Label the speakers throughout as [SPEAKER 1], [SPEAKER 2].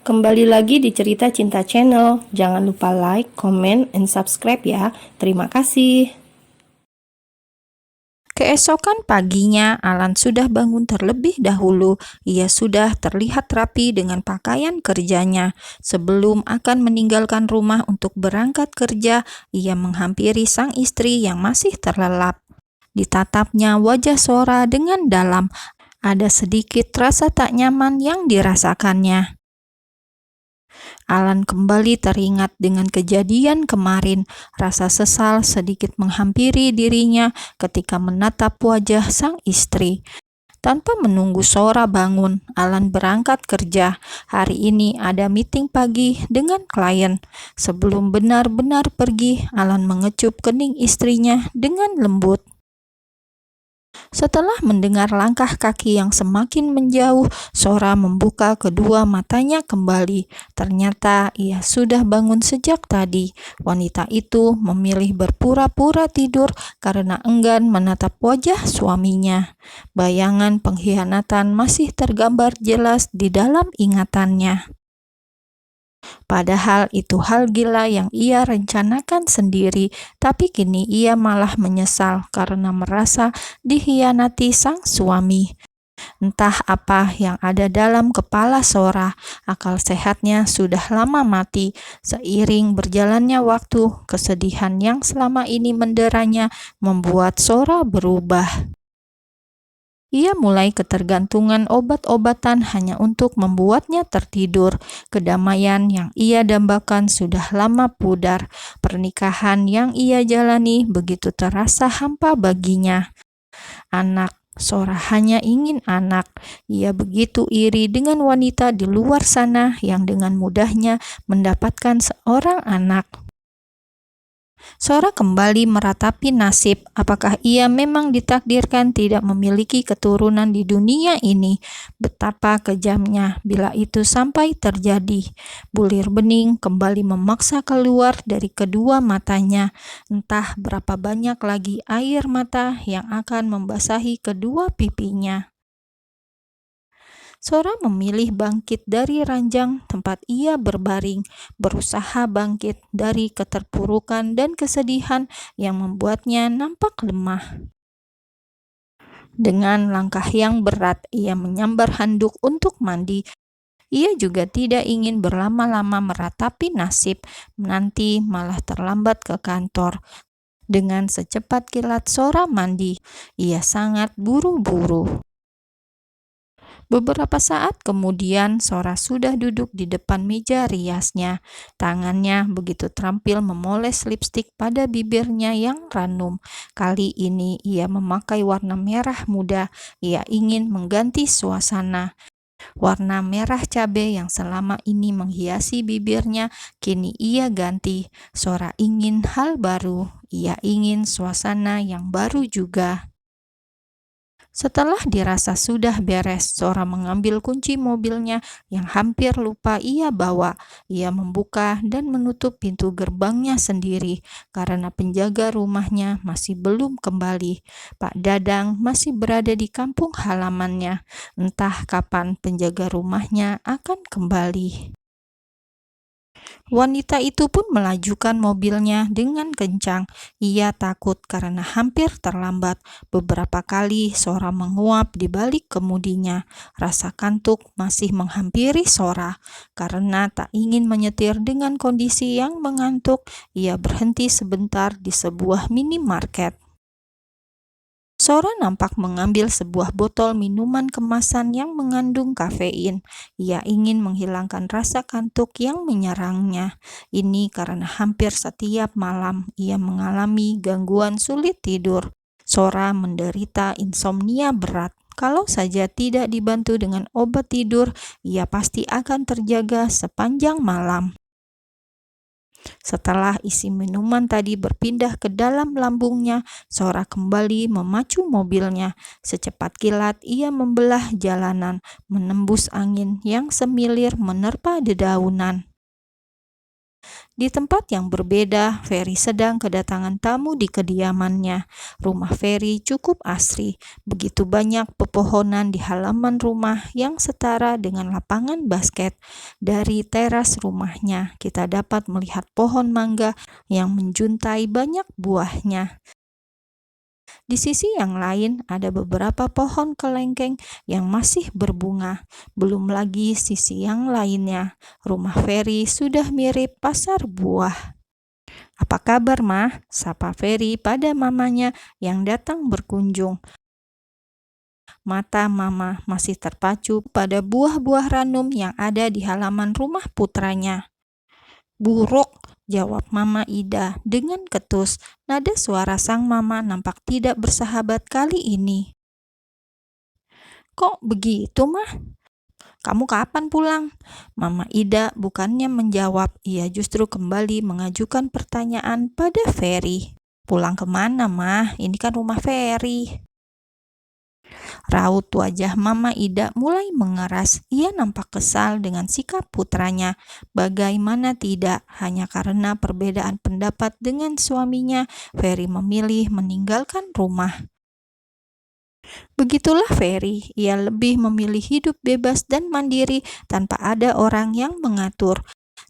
[SPEAKER 1] Kembali lagi di Cerita Cinta Channel. Jangan lupa like, comment, and subscribe ya. Terima kasih. Keesokan paginya, Alan sudah bangun terlebih dahulu. Ia sudah terlihat rapi dengan pakaian kerjanya. Sebelum akan meninggalkan rumah untuk berangkat kerja, ia menghampiri sang istri yang masih terlelap. Ditatapnya wajah Sora dengan dalam. Ada sedikit rasa tak nyaman yang dirasakannya. Alan kembali teringat dengan kejadian kemarin. Rasa sesal sedikit menghampiri dirinya ketika menatap wajah sang istri. Tanpa menunggu Sora bangun, Alan berangkat kerja. Hari ini ada meeting pagi dengan klien. Sebelum benar-benar pergi, Alan mengecup kening istrinya dengan lembut. Setelah mendengar langkah kaki yang semakin menjauh, Sora membuka kedua matanya kembali. Ternyata ia sudah bangun sejak tadi. Wanita itu memilih berpura-pura tidur karena enggan menatap wajah suaminya. Bayangan pengkhianatan masih tergambar jelas di dalam ingatannya. Padahal itu hal gila yang ia rencanakan sendiri, tapi kini ia malah menyesal karena merasa dikhianati sang suami. Entah apa yang ada dalam kepala Sora, akal sehatnya sudah lama mati. Seiring berjalannya waktu, kesedihan yang selama ini menderanya membuat Sora berubah. Ia mulai ketergantungan obat-obatan hanya untuk membuatnya tertidur. Kedamaian yang ia dambakan sudah lama pudar. Pernikahan yang ia jalani begitu terasa hampa baginya. Anak, Sora hanya ingin anak. Ia begitu iri dengan wanita di luar sana yang dengan mudahnya mendapatkan seorang anak. Sora kembali meratapi nasib. Apakah ia memang ditakdirkan tidak memiliki keturunan di dunia ini? Betapa kejamnya bila itu sampai terjadi. Bulir bening kembali memaksa keluar dari kedua matanya. Entah berapa banyak lagi air mata yang akan membasahi kedua pipinya. Sora memilih bangkit dari ranjang tempat ia berbaring, berusaha bangkit dari keterpurukan dan kesedihan yang membuatnya nampak lemah. Dengan langkah yang berat, ia menyambar handuk untuk mandi. Ia juga tidak ingin berlama-lama meratapi nasib, nanti malah terlambat ke kantor. Dengan secepat kilat Sora mandi, ia sangat buru-buru. Beberapa saat kemudian, Sora sudah duduk di depan meja riasnya. Tangannya begitu terampil memoles lipstik pada bibirnya yang ranum. Kali ini ia memakai warna merah muda. Ia ingin mengganti suasana. Warna merah cabai yang selama ini menghiasi bibirnya, kini ia ganti. Sora ingin hal baru. Ia ingin suasana yang baru juga. Setelah dirasa sudah beres, Sora mengambil kunci mobilnya yang hampir lupa ia bawa. Ia membuka dan menutup pintu gerbangnya sendiri karena penjaga rumahnya masih belum kembali. Pak Dadang masih berada di kampung halamannya. Entah kapan penjaga rumahnya akan kembali. Wanita itu pun melajukan mobilnya dengan kencang. Ia takut karena hampir terlambat. Beberapa kali Sora menguap di balik kemudinya. Rasa kantuk masih menghampiri Sora. Karena tak ingin menyetir dengan kondisi yang mengantuk, ia berhenti sebentar di sebuah minimarket. Sora nampak mengambil sebuah botol minuman kemasan yang mengandung kafein. Ia ingin menghilangkan rasa kantuk yang menyerangnya. Ini karena hampir setiap malam ia mengalami gangguan sulit tidur. Sora menderita insomnia berat. Kalau saja tidak dibantu dengan obat tidur, ia pasti akan terjaga sepanjang malam. Setelah isi minuman tadi berpindah ke dalam lambungnya, Sora kembali memacu mobilnya. Secepat kilat ia membelah jalanan, menembus angin yang semilir menerpa dedaunan. Di tempat yang berbeda, Ferry sedang kedatangan tamu di kediamannya. Rumah Ferry cukup asri. Begitu banyak pepohonan di halaman rumah yang setara dengan lapangan basket. Dari teras rumahnya, kita dapat melihat pohon mangga yang menjuntai banyak buahnya. Di sisi yang lain, ada beberapa pohon kelengkeng yang masih berbunga. Belum lagi sisi yang lainnya. Rumah Ferry sudah mirip pasar buah. "Apa kabar, Mah?" sapa Ferry pada mamanya yang datang berkunjung. Mata Mama masih terpacu pada buah-buah ranum yang ada di halaman rumah putranya. "Buruk," jawab Mama Ida dengan ketus. Nada suara sang mama nampak tidak bersahabat kali ini. "Kok begitu, Mah? Kamu kapan pulang?" Mama Ida bukannya menjawab, ia justru kembali mengajukan pertanyaan pada Ferry. "Pulang kemana, Mah? Ini kan rumah Ferry." Raut wajah Mama Ida mulai mengeras. Ia nampak kesal dengan sikap putranya. Bagaimana tidak, hanya karena perbedaan pendapat dengan suaminya, Ferry memilih meninggalkan rumah. Begitulah Ferry, ia lebih memilih hidup bebas dan mandiri tanpa ada orang yang mengatur.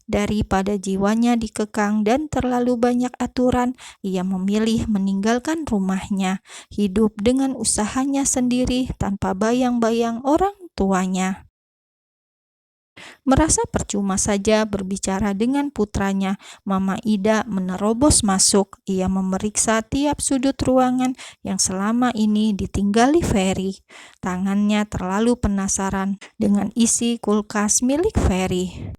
[SPEAKER 1] Daripada jiwanya dikekang dan terlalu banyak aturan, ia memilih meninggalkan rumahnya, hidup dengan usahanya sendiri tanpa bayang-bayang orang tuanya. Merasa percuma saja berbicara dengan putranya, Mama Ida menerobos masuk. Ia memeriksa tiap sudut ruangan yang selama ini ditinggali Ferry. Tangannya terlalu penasaran dengan isi kulkas milik Ferry.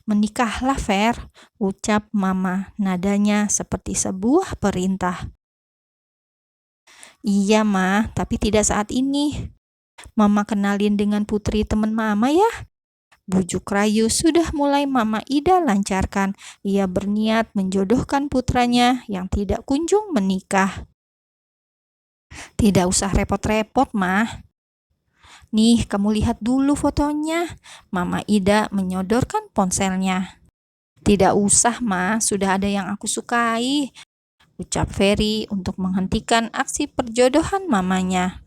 [SPEAKER 1] "Menikahlah, Fer," ucap Mama, nadanya seperti sebuah perintah. "Iya, Ma, tapi tidak saat ini. Mama kenalin dengan putri teman Mama ya." Bujuk rayu sudah mulai Mama Ida lancarkan. Ia berniat menjodohkan putranya yang tidak kunjung menikah. "Tidak usah repot-repot, Ma. Nih, kamu lihat dulu fotonya." Mama Ida menyodorkan ponselnya. "Tidak usah, Ma, sudah ada yang aku sukai," ucap Ferry untuk menghentikan aksi perjodohan mamanya.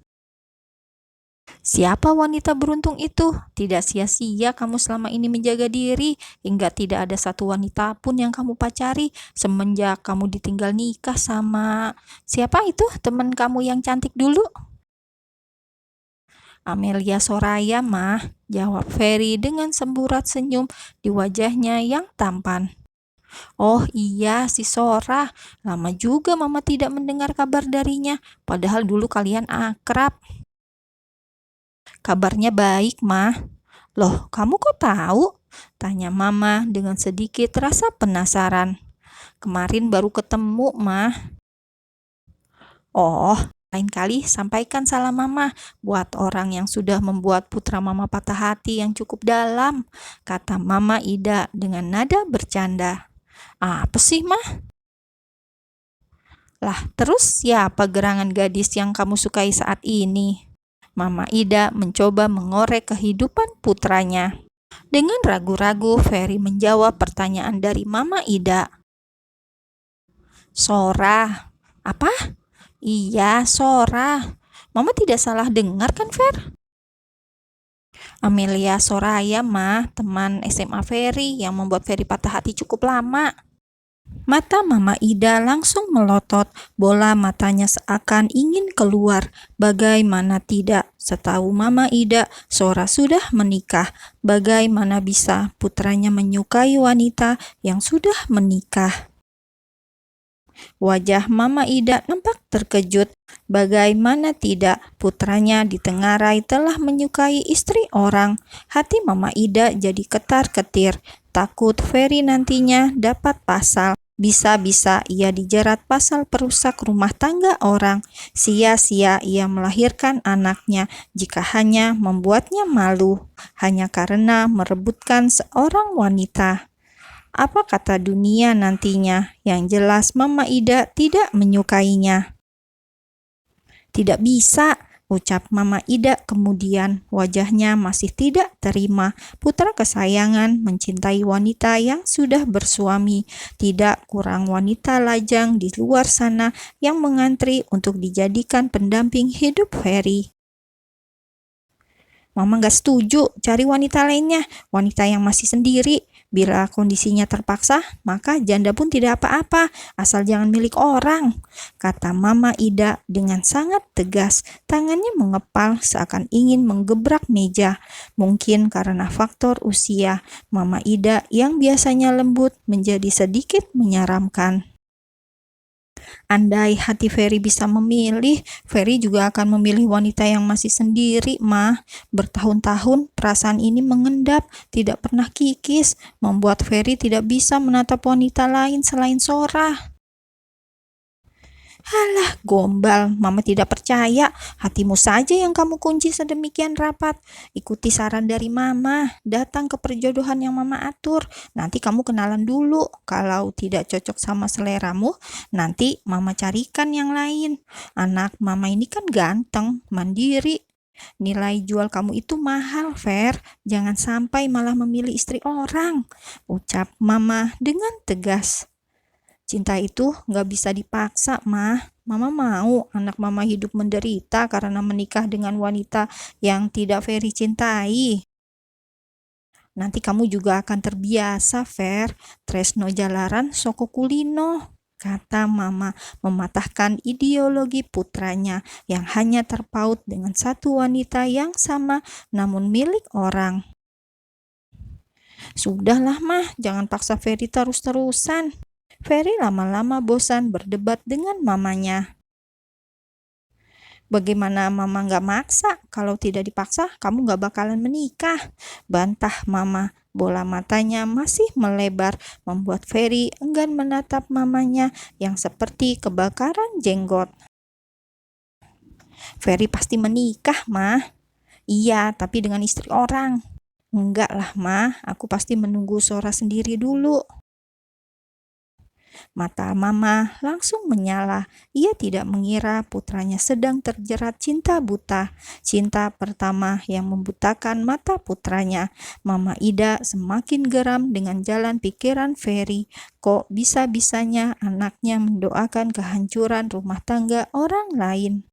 [SPEAKER 1] "Siapa wanita beruntung itu? Tidak sia-sia kamu selama ini menjaga diri, hingga tidak ada satu wanita pun yang kamu pacari semenjak kamu ditinggal nikah sama... Siapa itu teman kamu yang cantik dulu?" "Amelia Soraya, Mah," jawab Ferry dengan semburat senyum di wajahnya yang tampan. "Oh iya, si Sora. Lama juga Mama tidak mendengar kabar darinya, padahal dulu kalian akrab." "Kabarnya baik, Mah." "Loh, kamu kok tahu?" tanya Mama dengan sedikit rasa penasaran. "Kemarin baru ketemu, Mah." "Oh, lain kali sampaikan salam Mama buat orang yang sudah membuat putra Mama patah hati yang cukup dalam," kata Mama Ida dengan nada bercanda. "Apa sih, Mah?" "Lah, terus siapa gerangan gadis yang kamu sukai saat ini?" Mama Ida mencoba mengorek kehidupan putranya. Dengan ragu-ragu, Ferry menjawab pertanyaan dari Mama Ida. "Sora." "Apa?" "Iya, Sora. Mama tidak salah dengar kan, Fer?" "Amelia Soraya, Mah, teman SMA Ferry yang membuat Ferry patah hati cukup lama." Mata Mama Ida langsung melotot, bola matanya seakan ingin keluar. Bagaimana tidak? Setahu Mama Ida, Sora sudah menikah. Bagaimana bisa putranya menyukai wanita yang sudah menikah? Wajah Mama Ida nampak terkejut. Bagaimana tidak, putranya ditengarai telah menyukai istri orang. Hati Mama Ida jadi ketar-ketir. Takut Ferry nantinya dapat pasal. Bisa-bisa ia dijerat pasal perusak rumah tangga orang. Sia-sia ia melahirkan anaknya jika hanya membuatnya malu, hanya karena merebutkan seorang wanita. Apa kata dunia nantinya? Yang jelas Mama Ida tidak menyukainya. "Tidak bisa," ucap Mama Ida kemudian. Wajahnya masih tidak terima. Putra kesayangan mencintai wanita yang sudah bersuami. Tidak kurang wanita lajang di luar sana yang mengantri untuk dijadikan pendamping hidup Ferry. Mama gak setuju, cari wanita lainnya, wanita yang masih sendiri. Bila kondisinya terpaksa, maka janda pun tidak apa-apa, asal jangan milik orang, kata Mama Ida dengan sangat tegas. Tangannya mengepal seakan ingin menggebrak meja. Mungkin karena faktor usia, Mama Ida yang biasanya lembut menjadi sedikit menyeramkan. Andai hati Ferry bisa memilih, Ferry juga akan memilih wanita yang masih sendiri, Mah. Bertahun-tahun perasaan ini mengendap, tidak pernah kikis, membuat Ferry tidak bisa menatap wanita lain selain Sora. Halah, gombal, Mama tidak percaya. Hatimu saja yang kamu kunci sedemikian rapat. Ikuti saran dari Mama, datang ke perjodohan yang Mama atur. Nanti kamu kenalan dulu. Kalau tidak cocok sama seleramu, nanti Mama carikan yang lain. Anak Mama ini kan ganteng, mandiri. Nilai jual kamu itu mahal, Fer. Jangan sampai malah memilih istri orang, ucap Mama dengan tegas. Cinta itu gak bisa dipaksa, Mah. Mama mau anak Mama hidup menderita karena menikah dengan wanita yang tidak Ferry cintai. Nanti kamu juga akan terbiasa, Fer. Tresno jalaran soko kulino, kata Mama mematahkan ideologi putranya yang hanya terpaut dengan satu wanita yang sama namun milik orang. Sudahlah, Mah, jangan paksa Ferry terus-terusan. Ferry lama-lama bosan berdebat dengan mamanya. Bagaimana Mama gak maksa? Kalau tidak dipaksa, kamu gak bakalan menikah, bantah Mama. Bola matanya masih melebar, membuat Ferry enggan menatap mamanya yang seperti kebakaran jenggot. Ferry pasti menikah, Mah. Iya, tapi dengan istri orang. Enggak lah, Mah. Aku pasti menunggu Sora sendiri dulu. Mata Mama langsung menyala. Ia tidak mengira putranya sedang terjerat cinta buta. Cinta pertama yang membutakan mata putranya. Mama Ida semakin geram dengan jalan pikiran Ferry. Kok bisa-bisanya anaknya mendoakan kehancuran rumah tangga orang lain?